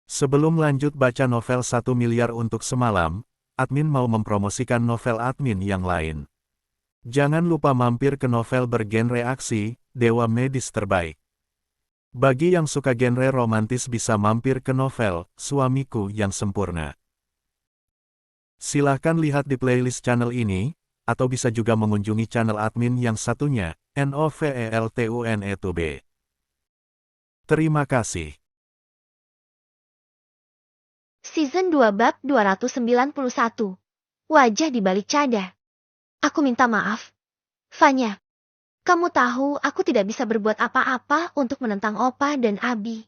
Sebelum lanjut baca novel 1 miliar untuk semalam, admin mau mempromosikan novel admin yang lain. Jangan lupa mampir ke novel bergenre aksi, Dewa Medis Terbaik. Bagi yang suka genre romantis bisa mampir ke novel, Suamiku yang Sempurna. Silahkan lihat di playlist channel ini, atau bisa juga mengunjungi channel admin yang satunya, NOVELTUNE2B. Terima kasih. Season 2 Bab 291. Wajah di balik cada. Aku minta maaf. Fanya. Kamu tahu aku tidak bisa berbuat apa-apa untuk menentang Opa dan Abi.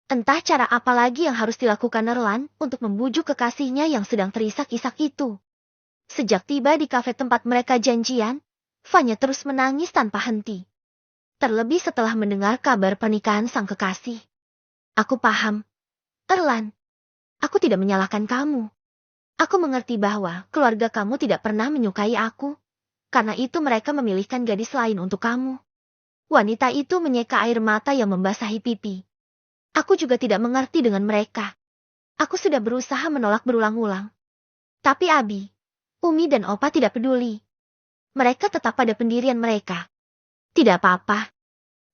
Entah cara apa lagi yang harus dilakukan Erlan untuk membujuk kekasihnya yang sedang terisak-isak itu. Sejak tiba di kafe tempat mereka janjian, Fanya terus menangis tanpa henti. Terlebih setelah mendengar kabar pernikahan sang kekasih. Aku paham. Erlan. Aku tidak menyalahkan kamu. Aku mengerti bahwa keluarga kamu tidak pernah menyukai aku. Karena itu mereka memilihkan gadis lain untuk kamu. Wanita itu menyeka air mata yang membasahi pipi. Aku juga tidak mengerti dengan mereka. Aku sudah berusaha menolak berulang-ulang. Tapi Abi, Umi dan Opa tidak peduli. Mereka tetap pada pendirian mereka. Tidak apa-apa.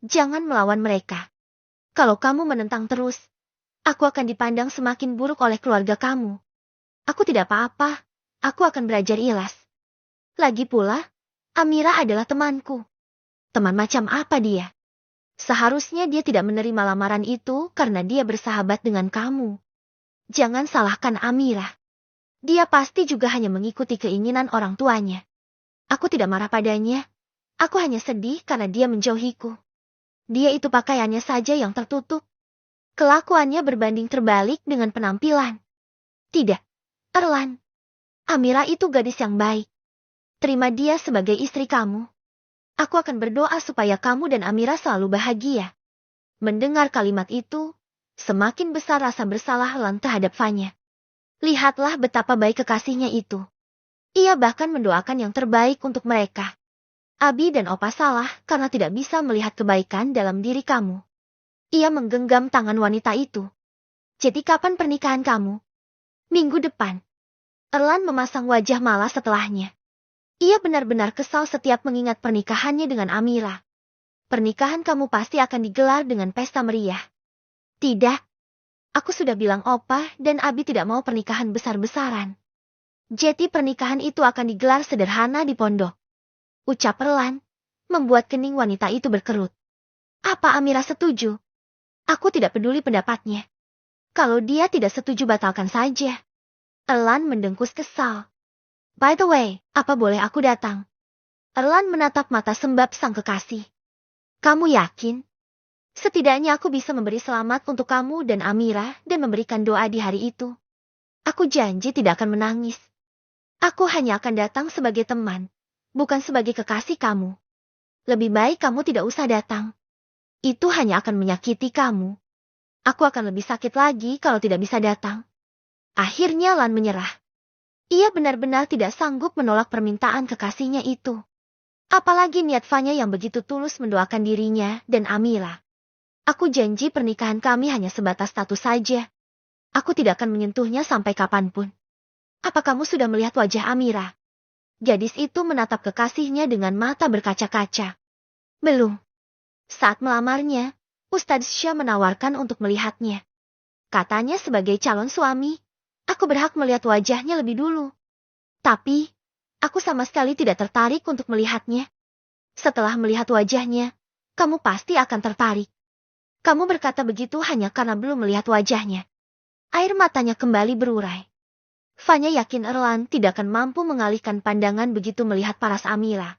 Jangan melawan mereka. Kalau kamu menentang terus, aku akan dipandang semakin buruk oleh keluarga kamu. Aku tidak apa-apa. Aku akan belajar ikhlas. Lagi pula, Amira adalah temanku. Teman macam apa dia? Seharusnya dia tidak menerima lamaran itu karena dia bersahabat dengan kamu. Jangan salahkan Amira. Dia pasti juga hanya mengikuti keinginan orang tuanya. Aku tidak marah padanya. Aku hanya sedih karena dia menjauhiku. Dia itu pakaiannya saja yang tertutup. Kelakuannya berbanding terbalik dengan penampilan. Tidak, Erlan. Amira itu gadis yang baik. Terima dia sebagai istri kamu. Aku akan berdoa supaya kamu dan Amira selalu bahagia. Mendengar kalimat itu, semakin besar rasa bersalah Erlan terhadap Fanya. Lihatlah betapa baik kekasihnya itu. Ia bahkan mendoakan yang terbaik untuk mereka. Abi dan Opa salah karena tidak bisa melihat kebaikan dalam diri kamu. Ia menggenggam tangan wanita itu. Jadi kapan pernikahan kamu? Minggu depan. Erlan memasang wajah malas setelahnya. Ia benar-benar kesal setiap mengingat pernikahannya dengan Amira. Pernikahan kamu pasti akan digelar dengan pesta meriah. Tidak. Aku sudah bilang Opa dan Abi tidak mau pernikahan besar-besaran. Jadi pernikahan itu akan digelar sederhana di pondok. Ucap Erlan, membuat kening wanita itu berkerut. Apa Amira setuju? Aku tidak peduli pendapatnya. Kalau dia tidak setuju batalkan saja. Erlan mendengkus kesal. By the way, apa boleh aku datang? Erlan menatap mata sembab sang kekasih. Kamu yakin? Setidaknya aku bisa memberi selamat untuk kamu dan Amira dan memberikan doa di hari itu. Aku janji tidak akan menangis. Aku hanya akan datang sebagai teman, bukan sebagai kekasih kamu. Lebih baik kamu tidak usah datang. Itu hanya akan menyakiti kamu. Aku akan lebih sakit lagi kalau tidak bisa datang. Akhirnya Lan menyerah. Ia benar-benar tidak sanggup menolak permintaan kekasihnya itu. Apalagi niat Fanya yang begitu tulus mendoakan dirinya dan Amira. Aku janji pernikahan kami hanya sebatas status saja. Aku tidak akan menyentuhnya sampai kapanpun. Apa kamu sudah melihat wajah Amira? Gadis itu menatap kekasihnya dengan mata berkaca-kaca. Belum. Saat melamarnya, Ustadz Syah menawarkan untuk melihatnya. Katanya sebagai calon suami, aku berhak melihat wajahnya lebih dulu. Tapi, aku sama sekali tidak tertarik untuk melihatnya. Setelah melihat wajahnya, kamu pasti akan tertarik. Kamu berkata begitu hanya karena belum melihat wajahnya. Air matanya kembali berurai. Fanya yakin Erlan tidak akan mampu mengalihkan pandangan begitu melihat paras Amira.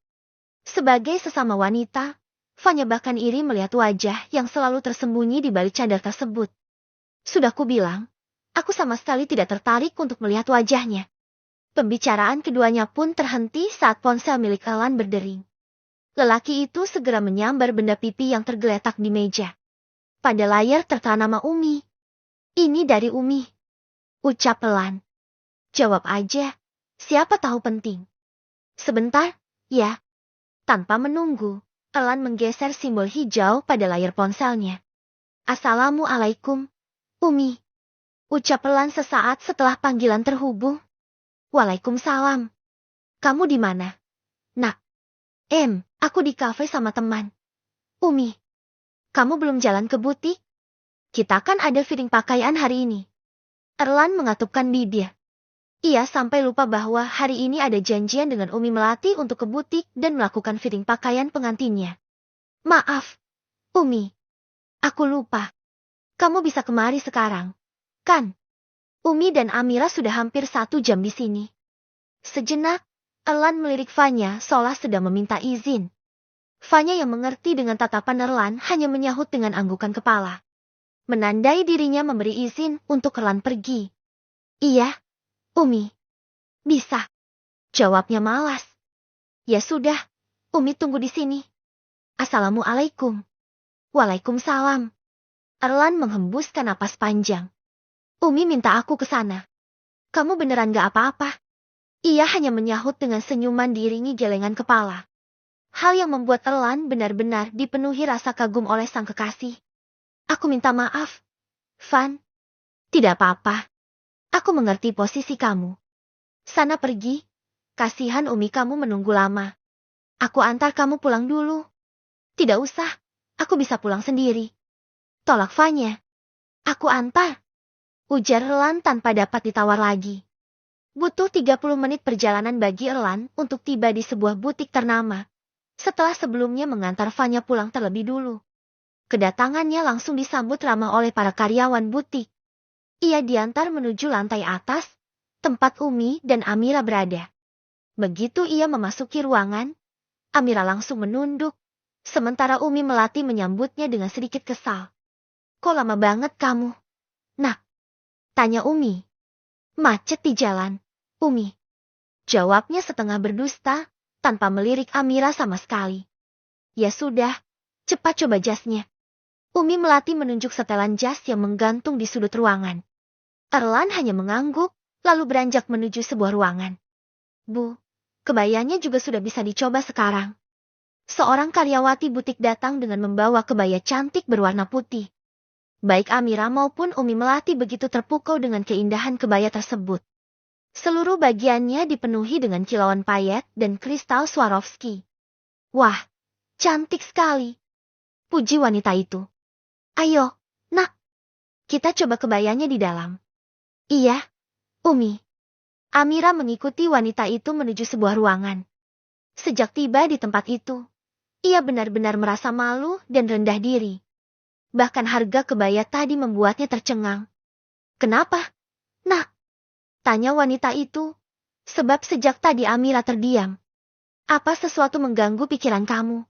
Sebagai sesama wanita, Fanya bahkan iri melihat wajah yang selalu tersembunyi di balik cadar tersebut. Sudah kubilang, aku sama sekali tidak tertarik untuk melihat wajahnya. Pembicaraan keduanya pun terhenti saat ponsel milik Erlan berdering. Lelaki itu segera menyambar benda pipi yang tergeletak di meja. Pada layar tertera nama Umi. Ini dari Umi. Ucap Erlan. Jawab aja, siapa tahu penting. Sebentar, ya. Tanpa menunggu, Erlan menggeser simbol hijau pada layar ponselnya. Assalamualaikum, Umi. Ucap pelan sesaat setelah panggilan terhubung. Waalaikumsalam. Kamu di mana? Nak. Aku di kafe sama teman. Umi. Kamu belum jalan ke butik? Kita kan ada fitting pakaian hari ini. Erlan mengatupkan bibir. Ia sampai lupa bahwa hari ini ada janjian dengan Umi Melati untuk ke butik dan melakukan fitting pakaian pengantinnya. Maaf, Umi. Aku lupa. Kamu bisa kemari sekarang, kan? Umi dan Amira sudah hampir 1 jam di sini. Sejenak, Erlan melirik Fanya seolah sedang meminta izin. Fanya yang mengerti dengan tatapan Erlan hanya menyahut dengan anggukan kepala. Menandai dirinya memberi izin untuk Erlan pergi. Iya, Umi. Bisa. Jawabnya malas. Ya sudah, Umi tunggu di sini. Assalamualaikum. Waalaikumsalam. Erlan menghembuskan napas panjang. Umi minta aku ke sana. Kamu beneran gak apa-apa? Ia hanya menyahut dengan senyuman diiringi gelengan kepala. Hal yang membuat Erlan benar-benar dipenuhi rasa kagum oleh sang kekasih. Aku minta maaf, Van. Tidak apa-apa. Aku mengerti posisi kamu. Sana pergi. Kasihan Umi kamu menunggu lama. Aku antar kamu pulang dulu. Tidak usah. Aku bisa pulang sendiri. Tolak Vanya. Aku antar. Ujar Erlan tanpa dapat ditawar lagi. Butuh 30 menit perjalanan bagi Erlan untuk tiba di sebuah butik ternama. Setelah sebelumnya mengantar Vanya pulang terlebih dulu. Kedatangannya langsung disambut ramah oleh para karyawan butik. Ia diantar menuju lantai atas, tempat Umi dan Amira berada. Begitu ia memasuki ruangan, Amira langsung menunduk, sementara Umi Melati menyambutnya dengan sedikit kesal. Kok lama banget kamu? Nak, tanya Umi. Macet di jalan, Umi. Jawabnya setengah berdusta, tanpa melirik Amira sama sekali. Ya sudah, cepat coba jasnya. Umi Melati menunjuk setelan jas yang menggantung di sudut ruangan. Erlan hanya mengangguk, lalu beranjak menuju sebuah ruangan. Bu, kebayanya juga sudah bisa dicoba sekarang. Seorang karyawati butik datang dengan membawa kebaya cantik berwarna putih. Baik Amira maupun Umi Melati begitu terpukau dengan keindahan kebaya tersebut. Seluruh bagiannya dipenuhi dengan kilauan payet dan kristal Swarovski. Wah, cantik sekali. Puji wanita itu. Ayo, Nak. Kita coba kebayanya di dalam. Iya, Umi. Amira mengikuti wanita itu menuju sebuah ruangan. Sejak tiba di tempat itu, ia benar-benar merasa malu dan rendah diri. Bahkan harga kebaya tadi membuatnya tercengang. Kenapa, Nak? Tanya wanita itu, sebab sejak tadi Amira terdiam. Apa sesuatu mengganggu pikiran kamu?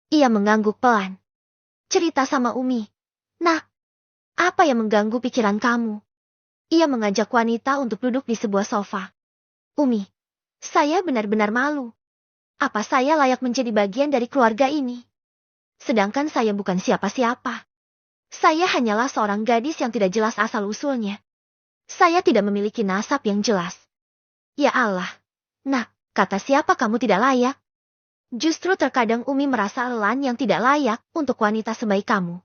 Ia mengangguk pelan. Cerita sama Umi. Nak, apa yang mengganggu pikiran kamu? Ia mengajak wanita untuk duduk di sebuah sofa. Umi, saya benar-benar malu. Apa saya layak menjadi bagian dari keluarga ini? Sedangkan saya bukan siapa-siapa. Saya hanyalah seorang gadis yang tidak jelas asal-usulnya. Saya tidak memiliki nasab yang jelas. Ya Allah, Nak, kata siapa kamu tidak layak? Justru terkadang Umi merasa Erlan yang tidak layak untuk wanita sebaik kamu.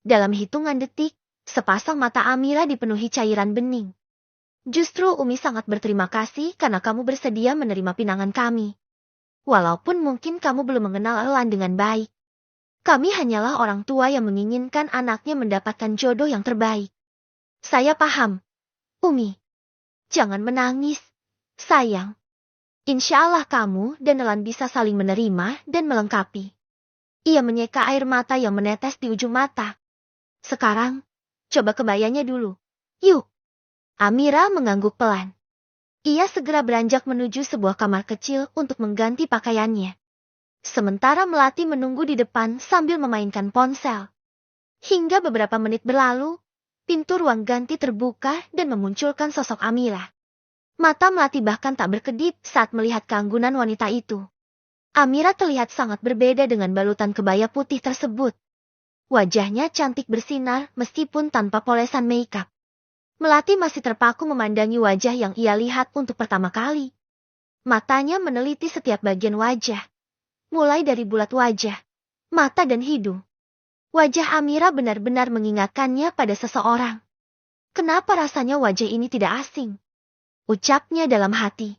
Dalam hitungan detik, sepasang mata Amira dipenuhi cairan bening. Justru Umi sangat berterima kasih karena kamu bersedia menerima pinangan kami. Walaupun mungkin kamu belum mengenal Erlan dengan baik. Kami hanyalah orang tua yang menginginkan anaknya mendapatkan jodoh yang terbaik. Saya paham. Umi, jangan menangis, sayang. Insya Allah kamu dan Erlan bisa saling menerima dan melengkapi. Ia menyeka air mata yang menetes di ujung mata. Sekarang, coba kebayanya dulu. Yuk. Amira mengangguk pelan. Ia segera beranjak menuju sebuah kamar kecil untuk mengganti pakaiannya. Sementara Melati menunggu di depan sambil memainkan ponsel. Hingga beberapa menit berlalu, pintu ruang ganti terbuka dan memunculkan sosok Amira. Mata Melati bahkan tak berkedip saat melihat keanggunan wanita itu. Amira terlihat sangat berbeda dengan balutan kebaya putih tersebut. Wajahnya cantik bersinar meskipun tanpa polesan makeup. Melati masih terpaku memandangi wajah yang ia lihat untuk pertama kali. Matanya meneliti setiap bagian wajah. Mulai dari bulat wajah, mata dan hidung. Wajah Amira benar-benar mengingatkannya pada seseorang. Kenapa rasanya wajah ini tidak asing? Ucapnya dalam hati.